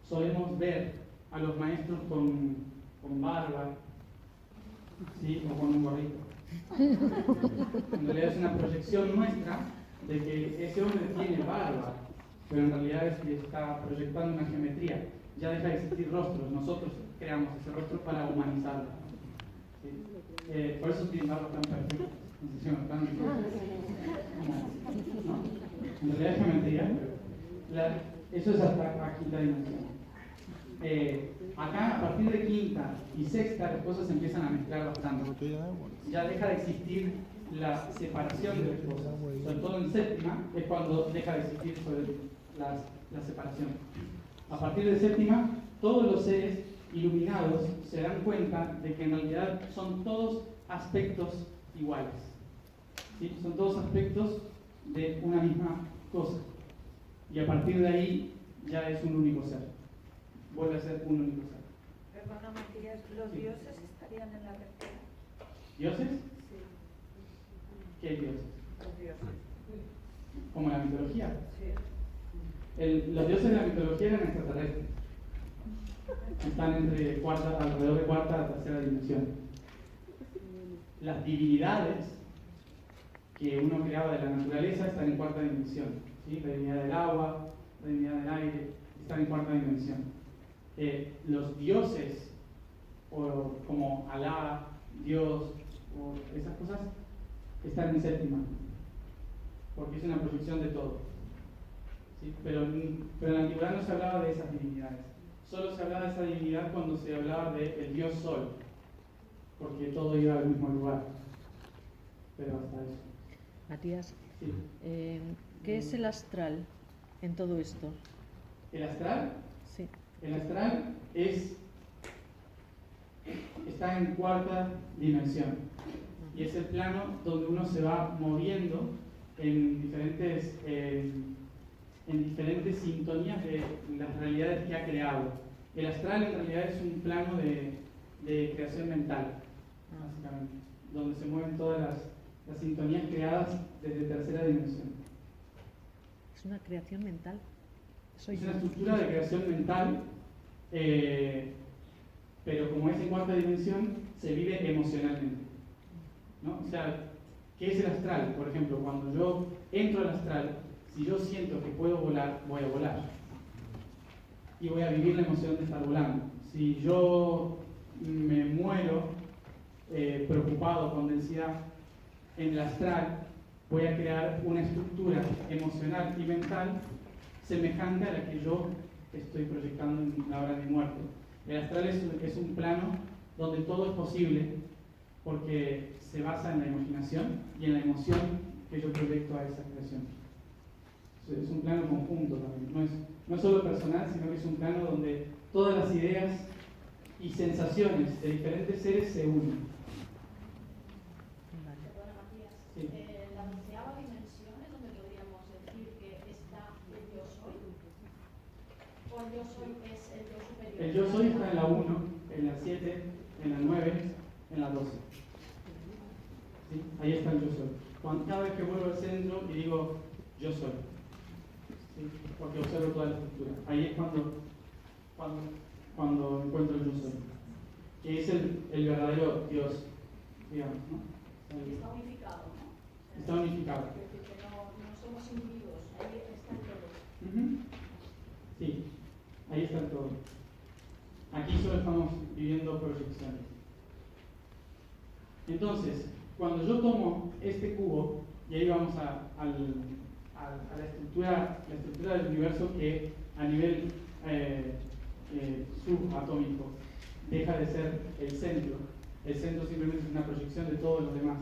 solemos ver a los maestros con barba, ¿sí? O con un gorrito. En realidad es una proyección nuestra de que ese hombre tiene barba, pero en realidad es que está proyectando una geometría. Ya deja de existir rostros, nosotros creamos ese rostro para humanizarlo. ¿Sí? Por eso tienen barba tan perfecta. ¿No? En realidad es geometría, pero eso es hasta quinta dimensión. Acá, a partir de quinta y sexta, las cosas se empiezan a mezclar bastante. Ya deja de existir la separación de las cosas. Sobre todo en séptima es cuando deja de existir la separación. A partir de séptima, todos los seres iluminados se dan cuenta de que en realidad son todos aspectos iguales. ¿Sí? Son todos aspectos de una misma cosa. Y a partir de ahí ya es un único ser. Vuelve a ser un único ser. Perdona, Matías, ¿los dioses estarían en la tercera? ¿Dioses? Sí. ¿Qué dioses? Los dioses. Como la mitología. Sí. Los dioses de la mitología eran extraterrestres. Están alrededor de cuarta a tercera dimensión. Las divinidades que uno creaba de la naturaleza están en cuarta dimensión. ¿Sí? La divinidad del agua, la divinidad del aire, están en cuarta dimensión. Los dioses, como Alá, Dios, o esas cosas, están en séptima, porque es una proyección de todo. ¿Sí? Pero en la antigüedad no se hablaba de esas divinidades. Solo se hablaba de esa divinidad cuando se hablaba del dios Sol, porque todo iba al mismo lugar. Pero hasta eso. Matías, Sí. ¿qué es el astral en todo esto? ¿El astral? Sí. El astral está en cuarta dimensión y es el plano donde uno se va moviendo en diferentes sintonías de las realidades que ha creado. El astral en realidad es un plano de creación mental, básicamente, donde se mueven todas las sintonías creadas desde tercera dimensión. ¿Es una creación mental? Es una estructura de creación mental, pero como es en cuarta dimensión, se vive emocionalmente, ¿no? O sea, ¿qué es el astral? Por ejemplo, cuando yo entro al astral, si yo siento que puedo volar, voy a volar. Y voy a vivir la emoción de estar volando. Si yo me muero preocupado, con densidad, en el astral voy a crear una estructura emocional y mental semejante a la que yo estoy proyectando en la hora de mi muerte. El astral es un plano donde todo es posible porque se basa en la imaginación y en la emoción que yo proyecto a esa creación. Es un plano conjunto también, no es solo personal, sino que es un plano donde todas las ideas y sensaciones de diferentes seres se unen. Perdona, Matías. Sí. La 12ª dimensión es donde podríamos decir que está el yo soy. O el yo soy es el yo superior. El yo soy está en la 1, en la 7, en la 9, en la 12. ¿Sí? Ahí está el yo soy. Cada vez que vuelvo al centro y digo yo soy, ¿sí? Porque observo toda la estructura. Ahí es cuando encuentro el yo soy, que es el verdadero Dios, digamos, ¿no? Y está unificado, ¿no? Está unificado. Es decir, que no somos individuos, ahí están todos. Sí, ahí está todo. Aquí solo estamos viviendo proyecciones. Entonces, cuando yo tomo este cubo, y ahí vamos a la estructura del universo que a nivel subatómico deja de ser el centro simplemente es una proyección de todos los demás.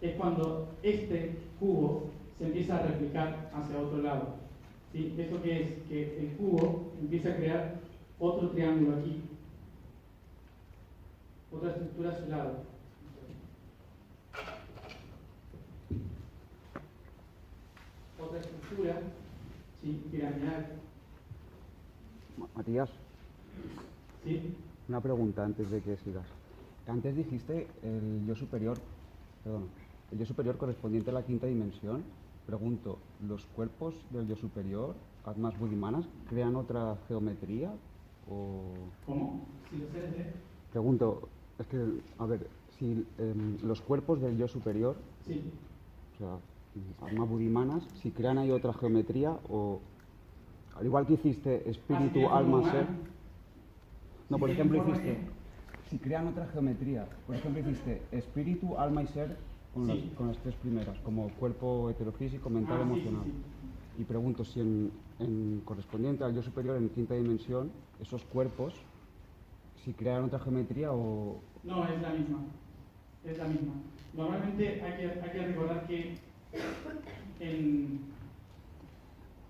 Es cuando este cubo se empieza a replicar hacia otro lado. ¿Sí? ¿Esto qué es? Que el cubo empieza a crear otro triángulo aquí, otra estructura a su lado. Otra estructura, ¿sí? Piramidal. Matías, ¿Sí? una pregunta antes de que sigas. Antes dijiste el yo superior correspondiente a la quinta dimensión. Pregunto, ¿los cuerpos del yo superior, atmas buddhimanas, crean otra geometría? O... ¿Cómo? Si lo sé de... Pregunto, es que, a ver, si los cuerpos del yo superior, Sí. o sea, atmas buddhimanas, si crean ahí otra geometría o... Al igual que hiciste espíritu, ¿tiene forma alma, humana? ser... No, Si por tiene ejemplo, forma hiciste... ¿qué? Si crean otra geometría, por ejemplo, hiciste espíritu, alma y ser con, Sí. con las tres primeras, como cuerpo heterofísico, mental, Ah, sí, emocional. sí, sí. Y pregunto si en correspondiente al yo superior en quinta dimensión, esos cuerpos, si crean otra geometría o... No, es la misma. Es la misma. Normalmente hay que recordar que el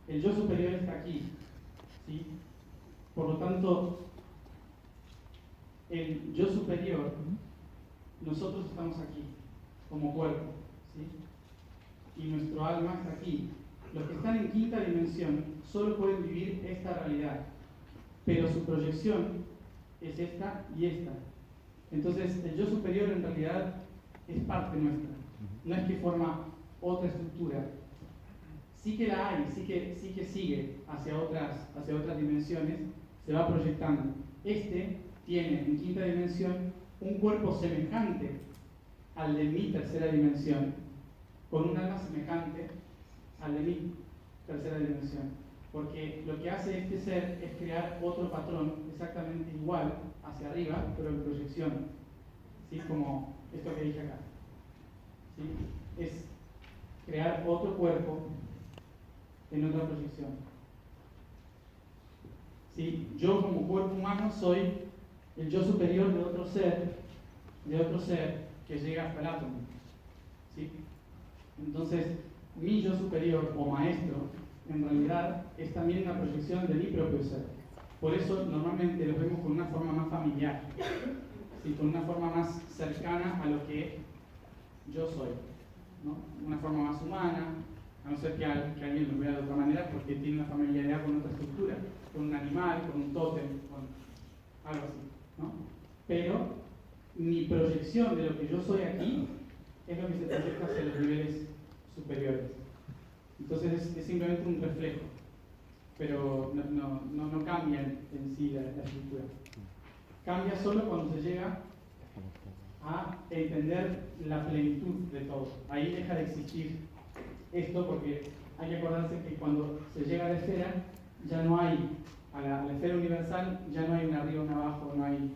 yo superior está aquí, ¿sí? Por lo tanto, el yo superior, nosotros estamos aquí, como cuerpo, ¿sí? Y nuestro alma está aquí. Los que están en quinta dimensión solo pueden vivir esta realidad, pero su proyección es esta y esta. Entonces, el yo superior en realidad es parte nuestra, no es que forma otra estructura. Sí que la hay, sí que sigue hacia otras dimensiones, se va proyectando. Este tiene en quinta dimensión un cuerpo semejante al de mi tercera dimensión, con un alma semejante al de mi tercera dimensión. Porque lo que hace este ser es crear otro patrón exactamente igual hacia arriba, pero en proyección. ¿Sí? Como esto que dije acá. ¿Sí? Es crear otro cuerpo en otra proyección. ¿Sí? Yo como cuerpo humano soy el yo superior de otro ser que llega hasta el átomo. ¿Sí? Entonces, mi yo superior o maestro, en realidad, es también una proyección de mi propio ser. Por eso, normalmente lo vemos con una forma más familiar, ¿sí? Con una forma más cercana a lo que yo soy, ¿no? Una forma más humana, a no ser que alguien lo vea de otra manera porque tiene una familiaridad con otra estructura, con un animal, con un tótem, con algo así, ¿no? Pero mi proyección de lo que yo soy aquí es lo que se proyecta hacia los niveles superiores. Entonces es simplemente un reflejo, pero no cambia en sí la estructura. Cambia solo cuando se llega a entender la plenitud de todo. Ahí deja de existir esto, porque hay que acordarse que cuando se llega a la esfera, ya no hay, a la esfera universal, ya no hay un arriba, un abajo, no hay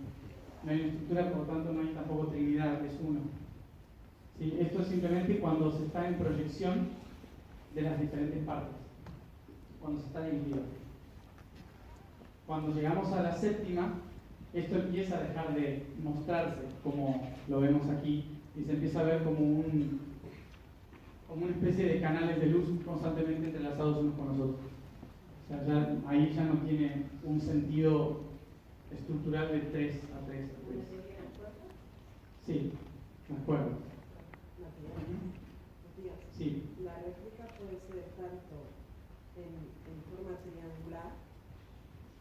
una estructura, por lo tanto no hay tampoco trinidad, es uno. ¿Sí? Esto es simplemente cuando se está en proyección de las diferentes partes, cuando se está dividido. Cuando llegamos a la séptima, esto empieza a dejar de mostrarse como lo vemos aquí y se empieza a ver como una especie de canales de luz constantemente entrelazados unos con los otros. O sea, ahí ya no tiene un sentido estructural de 3 a 3 a 3. Sí, me acuerdo. Sí. La réplica puede ser tanto en forma triangular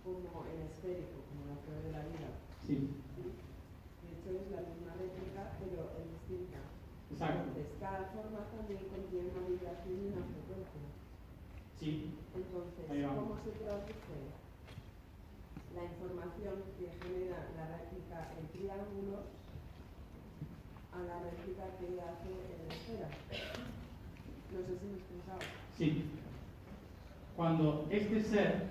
como en esférico, como la flor de la vida. Sí. De hecho es la misma réplica, pero es distinta. Exacto. Entonces, cada forma también contiene una vibración y una frecuencia. Sí. Entonces, ¿cómo se traduce la información que genera la réplica en triángulos a la réplica que hace en esfera? No sé si me he explicado. Sí. Cuando este ser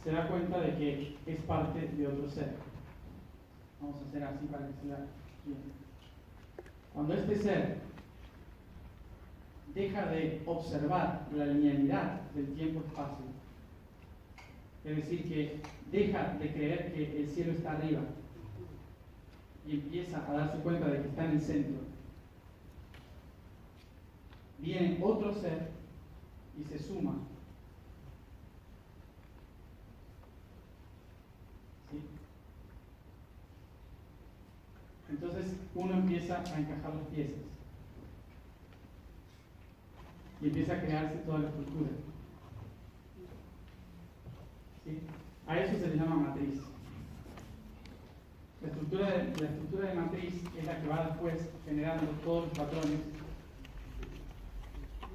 se da cuenta de que es parte de otro ser. Vamos a hacer así para que se vea bien. Cuando este ser deja de observar la linealidad del tiempo-espacio, es decir, que deja de creer que el cielo está arriba y empieza a darse cuenta de que está en el centro, viene otro ser y se suma. ¿Sí? Entonces uno empieza a encajar las piezas y empieza a crearse toda la estructura. ¿Sí? A eso se le llama matriz. La estructura de matriz es la que va después generando todos los patrones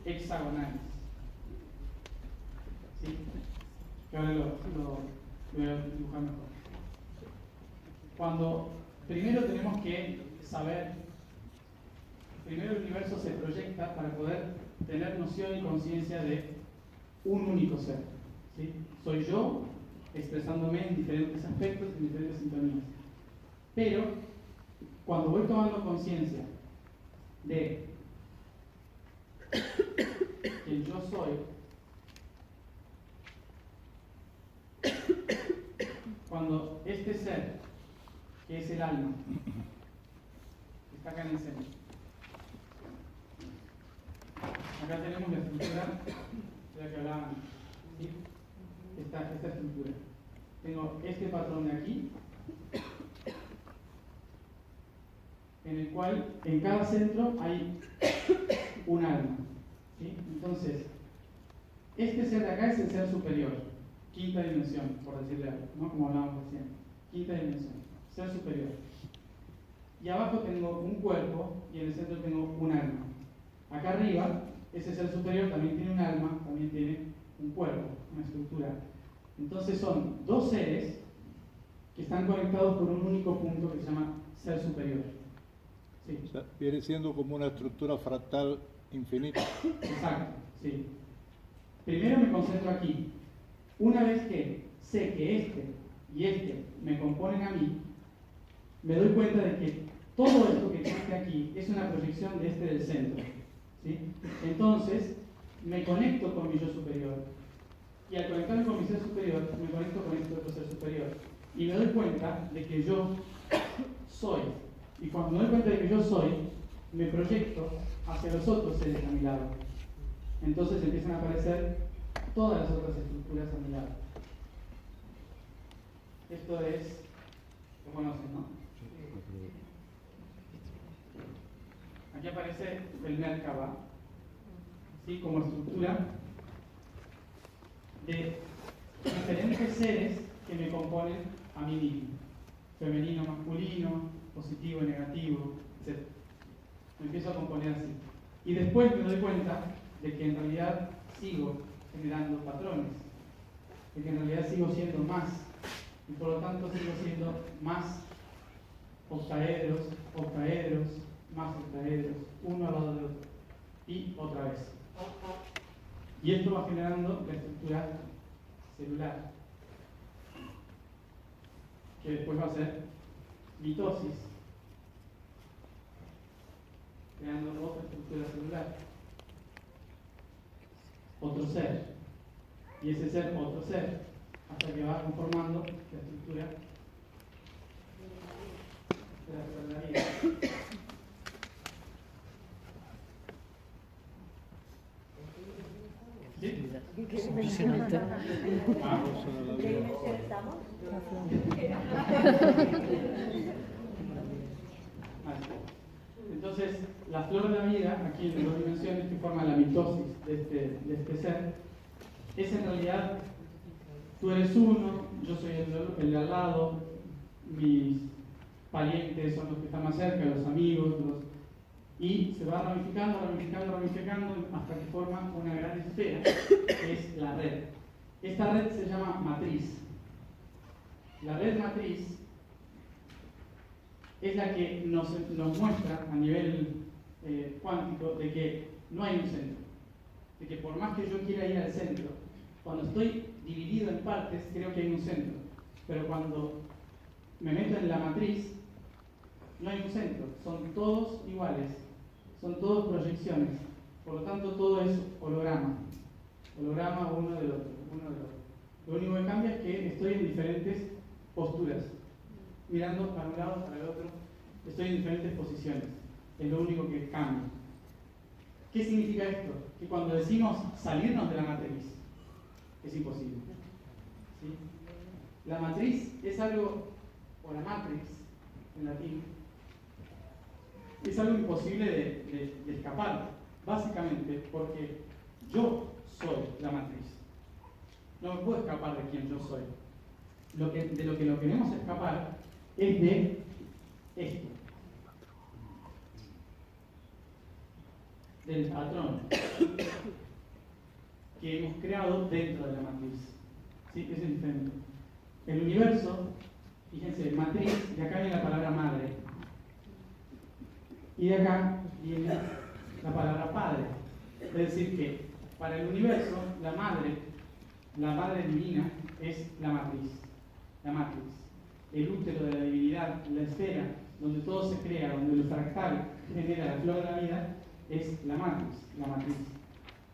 hexagonales. ¿Sí? Que ahora lo voy a dibujar mejor. Cuando primero tenemos que saber, primero el universo se proyecta para poder tener noción y conciencia de un único ser. ¿Sí? Soy yo expresándome en diferentes aspectos, en diferentes sintonías. Pero cuando voy tomando conciencia de que yo soy, cuando este ser, que es el alma, que está acá en el centro, acá tenemos la estructura de la que hablaban, ¿sí? Esta estructura. Tengo este patrón de aquí, en el cual en cada centro hay un alma. ¿Sí? Entonces, este ser de acá es el ser superior, quinta dimensión, por decirle algo, ¿no? Como hablábamos recién. Quinta dimensión, ser superior. Y abajo tengo un cuerpo y en el centro tengo un alma. Acá arriba, ese ser superior también tiene un alma, también tiene un cuerpo, una estructura. Entonces son dos seres que están conectados por un único punto que se llama ser superior. Sí. O sea, viene siendo como una estructura fractal infinita. Exacto, sí. Primero me concentro aquí. Una vez que sé que este y este me componen a mí, me doy cuenta de que todo esto que existe aquí es una proyección de este del centro. ¿Sí? Entonces, me conecto con mi yo superior. Y al conectarme con mi ser superior, me conecto con este otro ser superior. Y me doy cuenta de que yo soy. Y cuando me doy cuenta de que yo soy, me proyecto hacia los otros seres a mi lado. Entonces empiezan a aparecer todas las otras estructuras a mi lado. Esto es, lo conocen, ¿no? Aquí aparece el Merkaba, ¿sí? Como estructura de diferentes seres que me componen a mí mismo. Femenino, masculino, positivo, negativo, etc. Me empiezo a componer así. Y después me doy cuenta de que en realidad sigo generando patrones, de que en realidad sigo siendo más, y por lo tanto sigo siendo más octaedros, más octaedros, uno al lado del otro, y otra vez. Y esto va generando la estructura celular, que después va a ser mitosis, creando otra estructura celular, otro ser, y ese ser otro ser, hasta que va conformando la estructura de la vida. ¿Sí? Impresionante. Ah, ¿Qué dimensión estamos? entonces, la flor de la vida, aquí en dos dimensiones que forman la mitosis de este ser, es en realidad, tú eres uno, yo soy el de al lado, mis parientes son los que están más cerca, los amigos, y se va ramificando hasta que forma una gran esfera, que es la red. Esta red se llama matriz. La red matriz es la que nos muestra a nivel cuántico de que no hay un centro, de que por más que yo quiera ir al centro, cuando estoy dividido en partes creo que hay un centro, pero cuando me meto en la matriz no hay un centro, son todos iguales, son todos proyecciones, por lo tanto todo es holograma uno del otro. Lo único que cambia es que estoy en diferentes posturas, mirando para un lado, para el otro, estoy en diferentes posiciones, es lo único que cambia. ¿Qué significa esto? Que cuando decimos salirnos de la matriz, es imposible. ¿Sí? La matriz es algo, o la matrix en latín, es algo imposible de escapar, básicamente porque yo soy la matriz. No me puedo escapar de quien yo soy. De lo que no queremos escapar es de esto. del patrón que hemos creado dentro de la matriz. ¿Sí? Eso es diferente. El universo, fíjense, matriz, de acá viene la palabra madre. Y de acá viene la palabra padre. Es decir, que para el universo, la madre divina, es la matriz. La matriz. El útero de la divinidad, la esfera, donde todo se crea, donde el fractal genera la flor de la vida, es la matriz.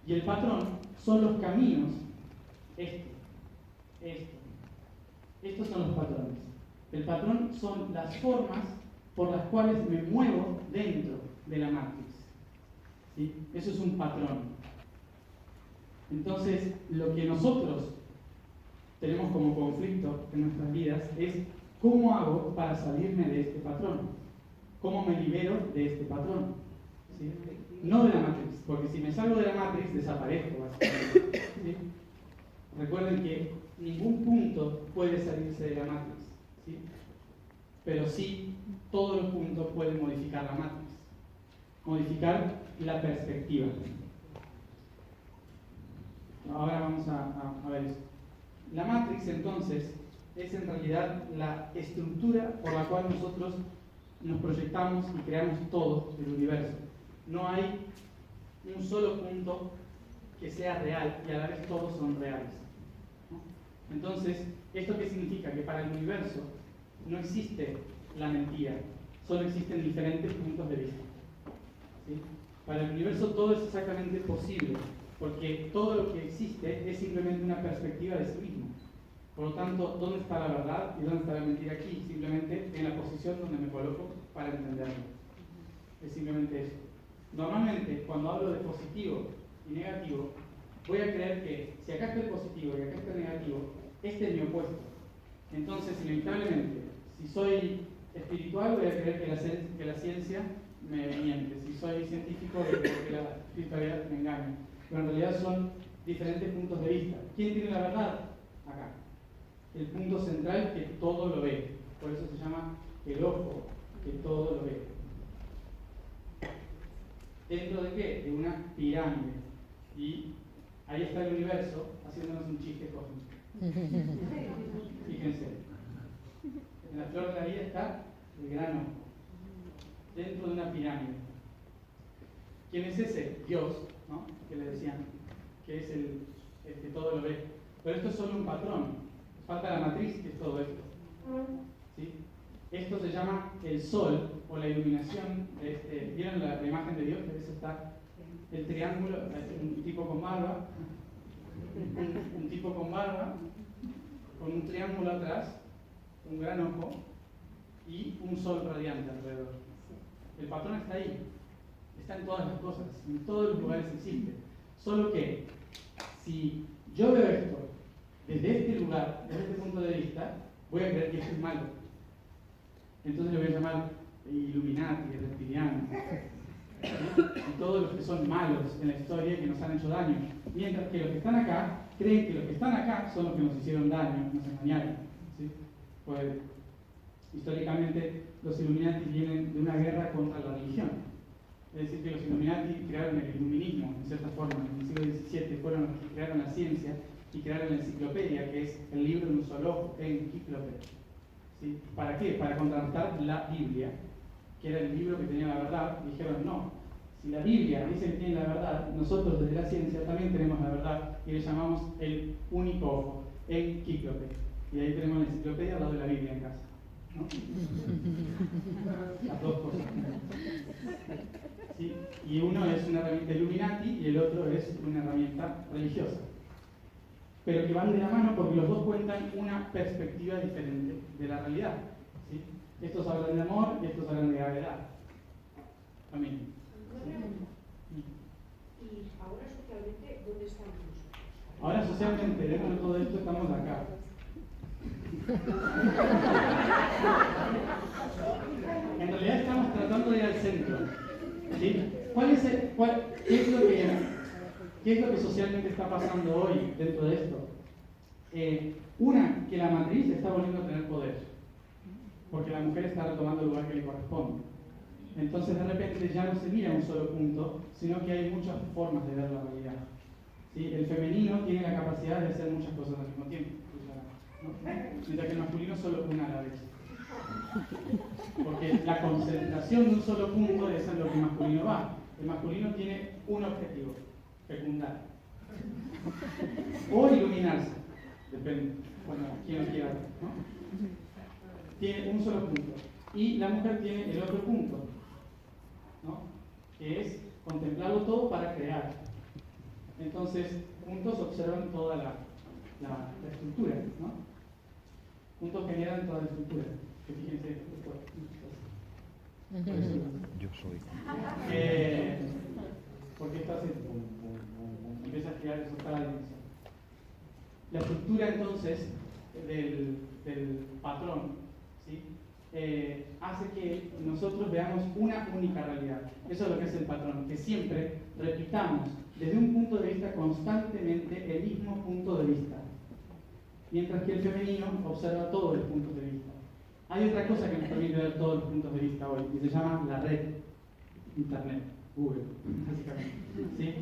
Y el patrón son los caminos, estos son los patrones. El patrón son las formas por las cuales me muevo dentro de la matriz. ¿Sí? Eso es un patrón. Entonces, lo que nosotros tenemos como conflicto en nuestras vidas es ¿cómo hago para salirme de este patrón? ¿Cómo me libero de este patrón? ¿Sí? No de la matriz, porque si me salgo de la matriz desaparezco básicamente. ¿Sí? Recuerden que ningún punto puede salirse de la matriz, ¿sí? Pero sí todos los puntos pueden modificar la matriz, modificar la perspectiva. Ahora vamos a ver eso. La matriz entonces es en realidad la estructura por la cual nosotros nos proyectamos y creamos todo el universo. No hay un solo punto que sea real y a la vez todos son reales, ¿no? Entonces, ¿esto qué significa? Que para el universo no existe la mentira, solo existen diferentes puntos de vista. ¿Sí? Para el universo todo es exactamente posible, porque todo lo que existe es simplemente una perspectiva de sí mismo. Por lo tanto, ¿dónde está la verdad y dónde está la mentira aquí? Simplemente en la posición donde me coloco para entenderlo. Es simplemente eso. Normalmente, cuando hablo de positivo y negativo, voy a creer que si acá está el positivo y acá está el negativo, este es mi opuesto. Entonces, inevitablemente, si soy espiritual, voy a creer que la ciencia me miente. Si soy científico, voy a creer que la espiritualidad me engaña. Pero en realidad son diferentes puntos de vista. ¿Quién tiene la verdad? Acá. El punto central que todo lo ve. Por eso se llama el ojo, que todo lo ve. ¿Dentro de qué? De una pirámide. Y ahí está el universo haciéndonos un chiste cósmico. Fíjense. En la flor de la vida está el gran ojo. Dentro de una pirámide. ¿Quién es ese? Dios, ¿no? Que le decían, que es el que todo lo ve. Pero esto es solo un patrón. Falta la matriz, que es todo esto. ¿Sí? Esto se llama el sol, o la iluminación. ¿Vieron la imagen de Dios? Que a veces está el triángulo, un tipo con barba, un tipo con barba, con un triángulo atrás, un gran ojo y un sol radiante alrededor. El patrón está ahí, está en todas las cosas, en todos los lugares existe. Solo que si yo veo esto desde este lugar, desde este punto de vista, voy a creer que esto es malo. Entonces le voy a llamar Illuminati, reptiliano, y todos los que son malos en la historia que nos han hecho daño. Mientras que los que están acá creen que los que están acá son los que nos hicieron daño, nos engañaron. ¿Sí? Pues históricamente los Illuminati vienen de una guerra contra la religión. Es decir, que los Illuminati crearon el iluminismo, en cierta forma. En el siglo XVII fueron los que crearon la ciencia y crearon la enciclopedia, que es el libro de un solo ojo, enciclopedia. ¿Sí? ¿Para qué? Para contrastar la Biblia, que era el libro que tenía la verdad. Dijeron, no, si la Biblia dice que tiene la verdad, nosotros desde la ciencia también tenemos la verdad y le llamamos el único ojo, enciclopedia. Y ahí tenemos la enciclopedia al lado de la Biblia en casa, ¿no? Las dos cosas. ¿Sí? Y uno es una herramienta Illuminati y el otro es una herramienta religiosa. Pero que van de la mano porque los dos cuentan una perspectiva diferente de la realidad. ¿Sí? Estos hablan de amor y estos hablan de gravedad. También. ¿Sí? Y ahora socialmente, ¿dónde estamos nosotros? Ahora socialmente, dentro de todo esto, estamos acá. En realidad estamos tratando de ir al centro. ¿Sí? ¿Qué es lo que socialmente está pasando hoy dentro de esto? Que la matriz está volviendo a tener poder, porque la mujer está retomando el lugar que le corresponde. Entonces de repente ya no se mira un solo punto, sino que hay muchas formas de ver la realidad. ¿Sí? El femenino tiene la capacidad de hacer muchas cosas al mismo tiempo, ¿no? Mientras que el masculino solo una a la vez. Porque la concentración de un solo punto es en lo que el masculino va. El masculino tiene un objetivo, fecundar. O iluminarse, depende, bueno, quien lo quiera, ¿no? Tiene un solo punto. Y la mujer tiene el otro punto, ¿no? Que es contemplarlo todo para crear. Entonces, juntos observan toda la estructura, ¿no? Juntos generan toda la estructura. Que fíjense, Yo soy. Porque esto hace pum, pum, pum, pum, empieza a crear eso cada dimensión. La estructura entonces del patrón, ¿sí? Hace que nosotros veamos una única realidad. Eso es lo que es el patrón, que siempre repitamos desde un punto de vista constantemente el mismo punto de vista, mientras que el femenino observa todos los puntos de vista. Hay otra cosa que nos permite ver todos los puntos de vista hoy, y se llama la red, Internet, Google, básicamente, ¿sí?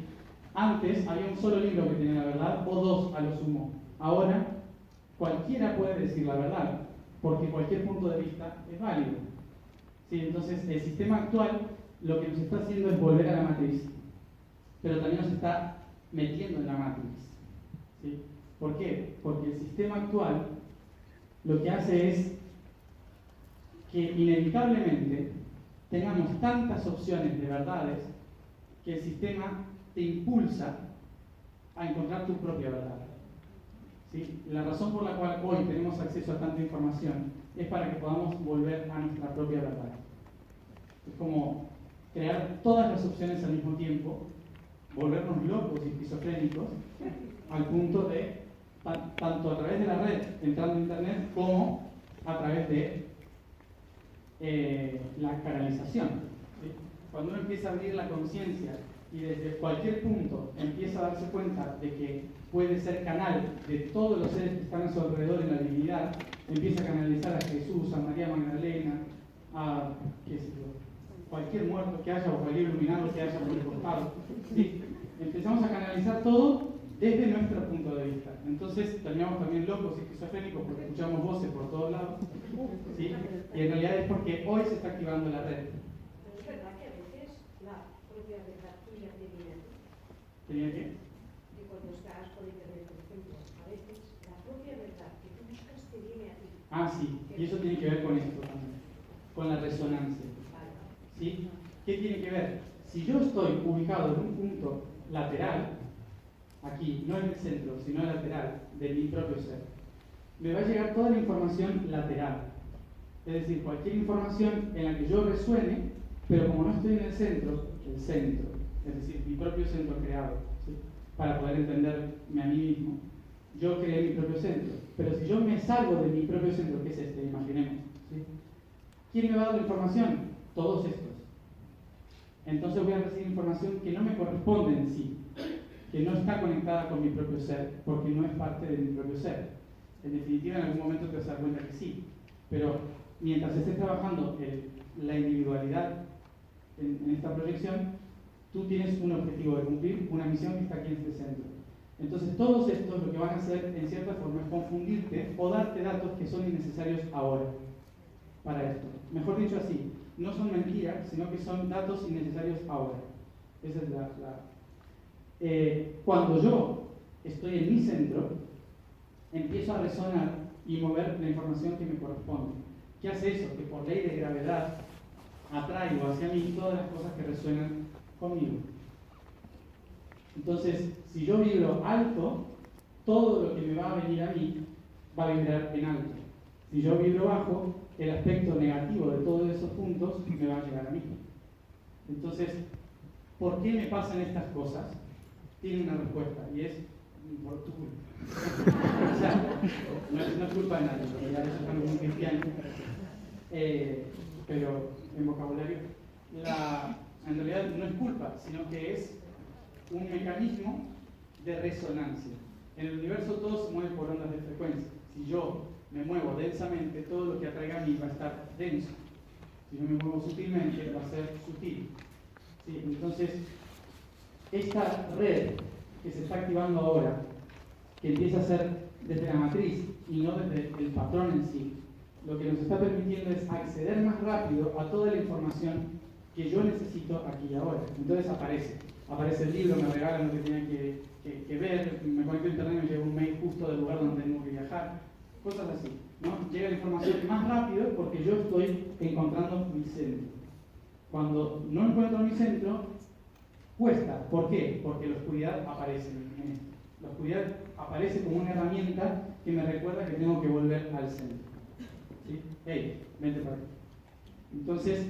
Antes había un solo libro que tenía la verdad, o dos a lo sumo. Ahora, cualquiera puede decir la verdad, porque cualquier punto de vista es válido. ¿Sí? Entonces, el sistema actual lo que nos está haciendo es volver a la matriz, pero también nos está metiendo en la matriz. ¿Sí? ¿Por qué? Porque el sistema actual lo que hace es que inevitablemente tengamos tantas opciones de verdades que el sistema te impulsa a encontrar tu propia verdad. ¿Sí? La razón por la cual hoy tenemos acceso a tanta información es para que podamos volver a nuestra propia verdad. Es como crear todas las opciones al mismo tiempo, volvernos locos y esquizofrénicos, al punto de, tanto a través de la red, entrando en Internet, como a través de la canalización. ¿Sí? Cuando uno empieza a abrir la conciencia y desde cualquier punto empieza a darse cuenta de que puede ser canal de todos los seres que están a su alrededor en la divinidad, empieza a canalizar a Jesús, a María Magdalena, a qué sé yo, cualquier muerto que haya o cualquier iluminado que haya por el costado. ¿Sí? Empezamos a canalizar todo desde nuestro punto de vista. Entonces terminamos también locos y esquizofrénicos porque escuchamos voces por todos lados. ¿Sí? Y en realidad es porque hoy se está activando la red. Pero es verdad que a veces la propia verdad tuya te viene a ti. ¿Tenía que? Que cuando estás por internet, por ejemplo, a veces la propia verdad que tú buscas te viene a ti. Ah, sí. Y eso tiene que ver con esto también. Con la resonancia. ¿Sí? ¿Qué tiene que ver? Si yo estoy ubicado en un punto lateral, aquí, no en el centro, sino lateral de mi propio ser, me va a llegar toda la información lateral. Es decir, cualquier información en la que yo resuene, pero como no estoy en el centro, es decir, mi propio centro creado, ¿sí? Para poder entenderme a mí mismo, yo creé mi propio centro. Pero si yo me salgo de mi propio centro, que es este, imaginemos, ¿sí? ¿Quién me va a dar la información? Todos estos. Entonces voy a recibir información que no me corresponde en sí, que no está conectada con mi propio ser, porque no es parte de mi propio ser. En definitiva, en algún momento te vas a dar cuenta que sí, pero mientras estés trabajando la individualidad en esta proyección, tú tienes un objetivo de cumplir, una misión que está aquí en este centro. Entonces todos estos lo que van a hacer en cierta forma es confundirte o darte datos que son innecesarios ahora para esto. Mejor dicho así, no son mentiras, sino que son datos innecesarios ahora. Esa es cuando yo estoy en mi centro, empiezo a resonar y mover la información que me corresponde. ¿Qué hace eso? Que por ley de gravedad atraigo hacia mí todas las cosas que resuenan conmigo. Entonces, si yo vibro alto, todo lo que me va a venir a mí va a vibrar en alto. Si yo vibro bajo, el aspecto negativo de todos esos puntos me va a llegar a mí. Entonces, ¿por qué me pasan estas cosas? Tiene una respuesta, y es por tu culpa. O sea, no es culpa de nadie, porque ya eso es algo muy cristiano. Pero en vocabulario, en realidad no es culpa, sino que es un mecanismo de resonancia. En el universo todo se mueve por ondas de frecuencia. Si yo me muevo densamente, todo lo que atraiga a mí va a estar denso. Si yo me muevo sutilmente, va a ser sutil. ¿Sí? Entonces, esta red que se está activando ahora, que empieza a ser desde la matriz y no desde el patrón en sí, lo que nos está permitiendo es acceder más rápido a toda la información que yo necesito aquí y ahora. Entonces aparece el libro, me regalan lo que tenía que ver, me conecto a internet y me llega un mail justo del lugar donde tengo que viajar, cosas así, ¿no? Llega la información más rápido porque yo estoy encontrando mi centro. Cuando no encuentro mi centro, cuesta. ¿Por qué? Porque la oscuridad aparece en esto. La oscuridad aparece como una herramienta que me recuerda que tengo que volver al centro. ¿Sí? Hey, vente para acá. Entonces,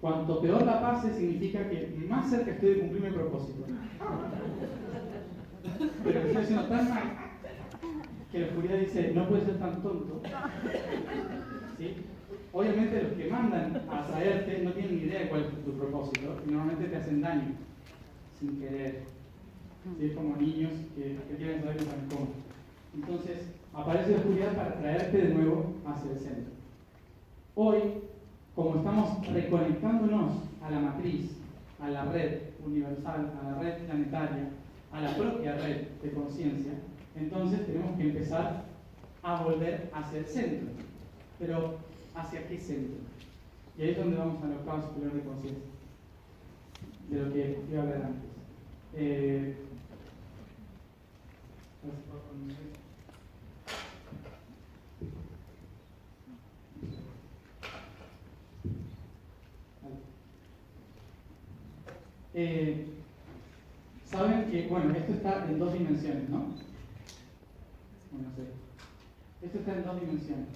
cuanto peor la pase, significa que más cerca estoy de cumplir mi propósito. Pero estoy haciendo tan mal que la oscuridad dice, no puedes ser tan tonto. ¿Sí? Obviamente los que mandan a atraerte no tienen ni idea de cuál es tu propósito y normalmente te hacen daño sin querer. ¿Sí? Es como niños que quieren saber que saben cómo. Entonces, aparece la oscuridad para traerte de nuevo hacia el centro. Hoy, como estamos reconectándonos a la matriz, a la red universal, a la red planetaria, a la propia red de conciencia, entonces tenemos que empezar a volver hacia el centro. Pero, ¿hacia qué centro? Y ahí es donde vamos al octavo superior de conciencia, de lo que iba a hablar antes. Saben que, bueno, esto está en 2 dimensiones, ¿no? Bueno, sí. Esto está en 2 dimensiones.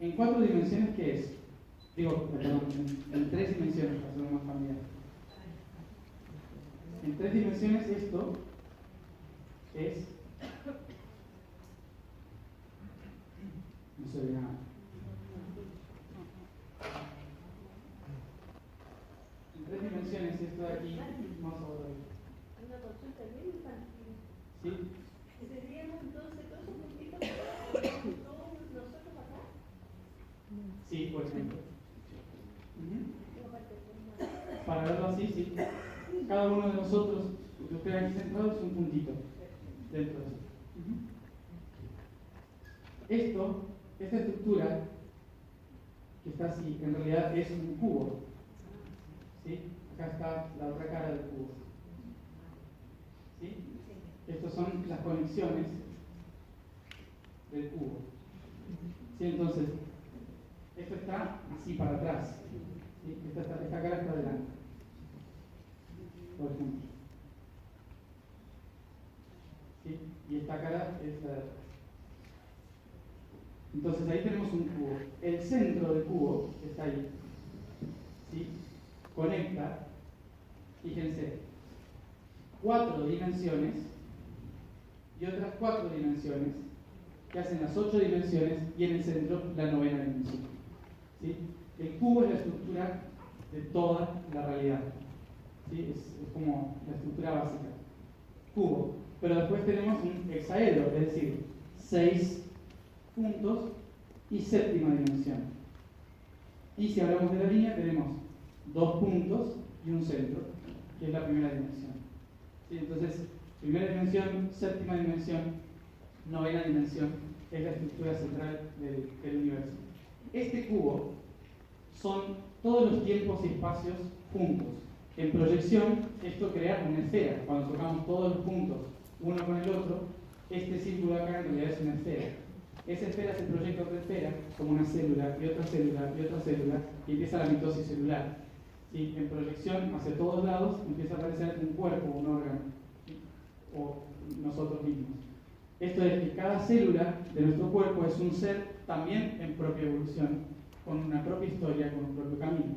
¿En 4 dimensiones qué es? Digo, perdón, en 3 dimensiones, para hacerlo más familiar. En 3 dimensiones esto es... No se ve nada. En 3 dimensiones esto de aquí, vamos a ver. Una consulta bien infantil. ¿Sí? ¿Seríamos entonces todos esos puntitos todos nosotros acá? Sí, por ejemplo. No parece. Para verlo así, sí. Cada uno de nosotros, que ustedes aquí centrados, es un puntito dentro de eso. Esta estructura que está así, en realidad es un cubo. ¿Sí? Acá está la otra cara del cubo. ¿Sí? Estas son las conexiones del cubo. ¿Sí? Entonces, esto está así para atrás. ¿Sí? Esta cara está adelante. Por ejemplo. ¿Sí? Y esta cara es la de atrás. Entonces ahí tenemos un cubo. El centro del cubo, que está ahí, ¿sí? Conecta, fíjense, 4 dimensiones y otras 4 dimensiones que hacen las 8 dimensiones y en el centro la 9ª dimensión. ¿Sí? El cubo es la estructura de toda la realidad. ¿Sí? Es como la estructura básica. Cubo. Pero después tenemos un hexaedro, es decir, 6 puntos y 7ª dimensión. Y si hablamos de la línea, tenemos 2 puntos y un centro, que es la primera dimensión. ¿Sí? Entonces, primera dimensión, 7ª dimensión, 9ª dimensión, es la estructura central del universo. Este cubo son todos los tiempos y espacios juntos. En proyección, esto crea una esfera. Cuando tocamos todos los puntos uno con el otro, este círculo acá en realidad es una esfera. Esa esfera se proyecta otra esfera, como una célula, y otra célula, y otra célula, y empieza la mitosis celular. ¿Sí? En proyección hacia todos lados empieza a aparecer un cuerpo, un órgano, ¿sí? O nosotros mismos. Esto es que cada célula de nuestro cuerpo es un ser también en propia evolución, con una propia historia, con un propio camino,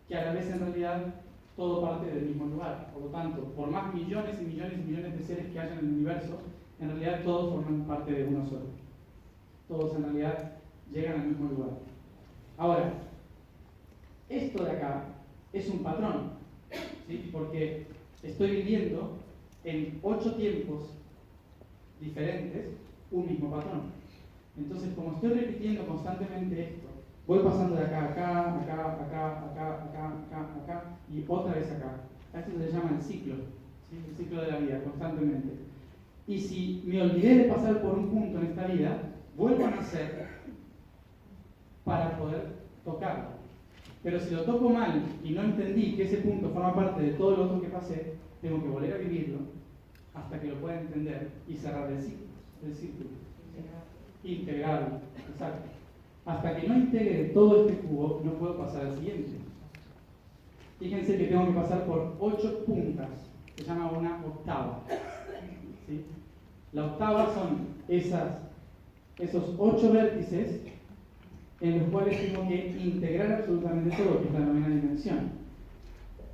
que a la vez en realidad todo parte del mismo lugar. Por lo tanto, por más millones y millones y millones de seres que haya en el universo, en realidad todos forman parte de uno solo. Todos en realidad llegan al mismo lugar. Ahora, esto de acá es un patrón, ¿sí? Porque estoy viviendo en 8 tiempos diferentes un mismo patrón. Entonces, como estoy repitiendo constantemente esto, voy pasando de acá a acá, acá, acá, acá, acá, acá, acá, y otra vez acá. A esto se llama el ciclo, ¿sí? El ciclo de la vida, constantemente. Y si me olvidé de pasar por un punto en esta vida, vuelvo a nacer para poder tocarlo. Pero si lo toco mal y no entendí que ese punto forma parte de todo lo otro que pasé, tengo que volver a vivirlo hasta que lo pueda entender y cerrar el círculo. Integrarlo, exacto. Hasta que no integre todo este cubo, no puedo pasar al siguiente. Fíjense que tengo que pasar por 8 puntas, se llama una octava. ¿Sí? La octava son esos 8 vértices en los cuales tengo que integrar absolutamente todo, que es la novena dimensión.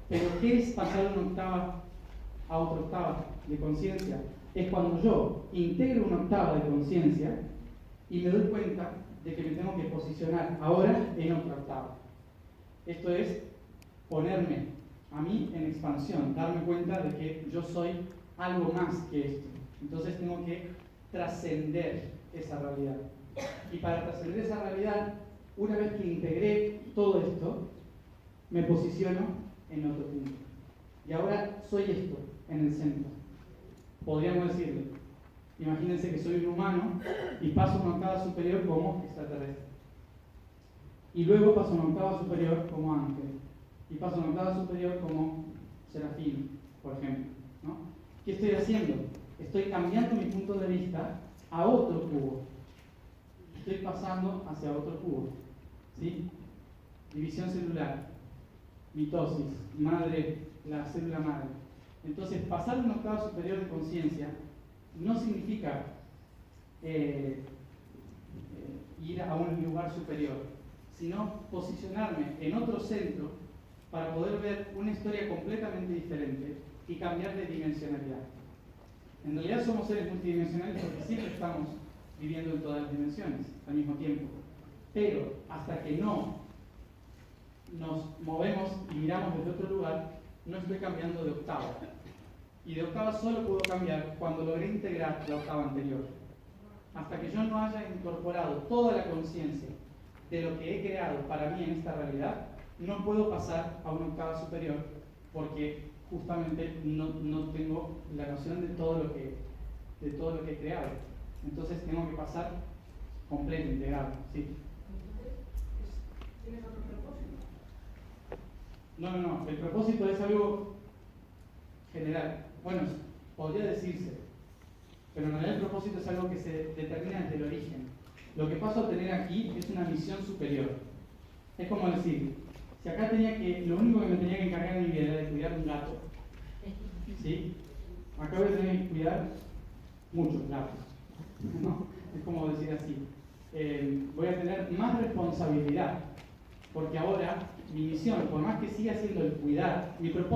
Pero ¿qué es pasar una octava a otra octava de conciencia? Es cuando yo integro una octava de conciencia y me doy cuenta de que me tengo que posicionar ahora en otra octava. Esto es ponerme a mí en expansión, darme cuenta de que yo soy algo más que esto. Entonces tengo que trascender esa realidad. Y para trascender esa realidad, una vez que integré todo esto, me posiciono en otro punto. Y ahora soy esto, en el centro. Podríamos decirle, imagínense que soy un humano y paso una octava superior como extraterrestre. Y luego paso una octava superior como ángel. Y paso una octava superior como serafín, por ejemplo, ¿no? ¿Qué estoy haciendo? Estoy cambiando mi punto de vista a otro cubo. Estoy pasando hacia otro cubo. ¿Sí? División celular, mitosis, madre, la célula madre. Entonces, pasar una octava superior de conciencia no significa ir a un lugar superior, sino posicionarme en otro centro para poder ver una historia completamente diferente y cambiar de dimensionalidad. En realidad somos seres multidimensionales porque siempre estamos viviendo en todas las dimensiones al mismo tiempo. Pero hasta que no nos movemos y miramos desde otro lugar, no estoy cambiando de octava. Y de octava solo puedo cambiar cuando logré integrar la octava anterior. Hasta que yo no haya incorporado toda la conciencia de lo que he creado para mí en esta realidad, no puedo pasar a una octava superior porque justamente no tengo la noción de todo lo que he creado. Entonces tengo que pasar completo, integrado. ¿Sí? ¿Tienes otro propósito? No. El propósito es algo general. Bueno, podría decirse, pero en realidad el propósito es algo que se determina desde el origen. Lo que paso a tener aquí es una misión superior. Es como decir, si acá lo único que me tenía que encargar en mi vida era de cuidar un gato, ¿sí? Acá voy a tener que cuidar muchos gatos, ¿no? Es como decir así, voy a tener más responsabilidad, porque ahora mi misión, por más que siga siendo el cuidar, mi propósito